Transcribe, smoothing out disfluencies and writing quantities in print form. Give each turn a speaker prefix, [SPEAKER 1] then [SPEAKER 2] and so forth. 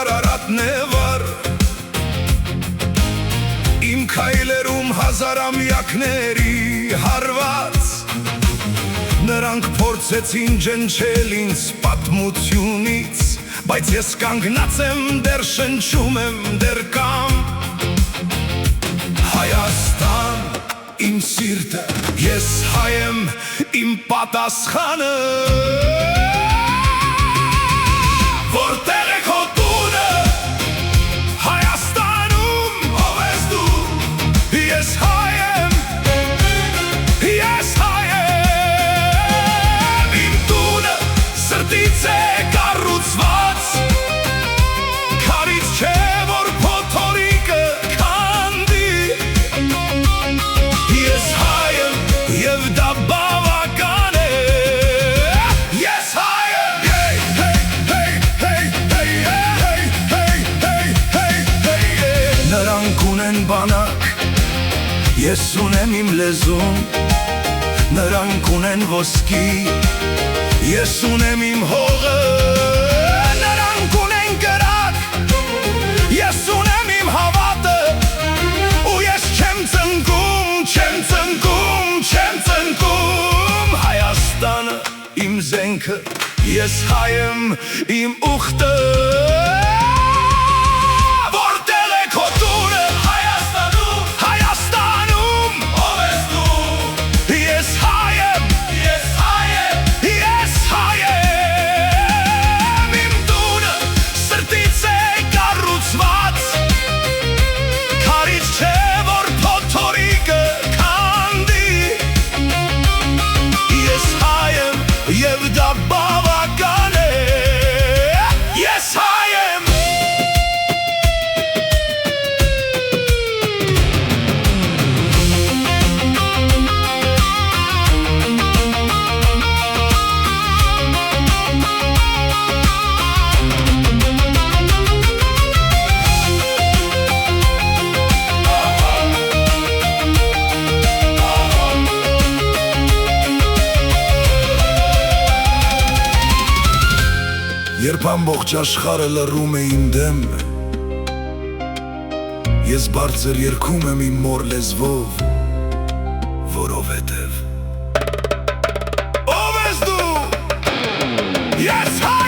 [SPEAKER 1] Արարատն է վար Իմ քայլերում հազարամյակների հարված Նրանք փորձեցին ջնջել ինձ պատմությունից Բայց ես կանգնած եմ, դեռ շնչում եմ, դեռ կամ Հայաստան, իմ սիրտը, ես հայ եմ, իմ պատասխանը Որտեղ է քո տունը, Հայաստանում, ով ես դու Ես հայ եմ, ես հայ եմ Իմ տունը սրտից է կառուցված Քարից չէ, որ փոթորիկը քանդի Ես հայ եմ, և դա բավական է Ես հայ եմ Նրանք ունեն բանակ, ես ունեմ իմ լեզուն Նրանք ունեն ոսկի, ես ունեմ իմ հողը Նրանք ունեն կրակ, ես ունեմ իմ հավատը Ու ես չեմ ծնկում, չեմ ծնկում, չեմ ծնկում Հայաստանը, իմ զենքը, ես հայ եմ, իմ ուխտը Որտեղ է քո տունը, Հայաստանում, ով ես դու Ես հայ եմ, ես հայ եմ Իմ տունը սրտից է կառուցված Քարից չէ, որ փոթորիկը քանդի Ես հայ եմ, և դա բավական է Ես հայ եմ Երբ ամբողջ աշխարհը լռում է իմ դեմ Ես բարձր երգում եմ իմ մոր լեզվով Որովհետև Ով ես դու Ես հայ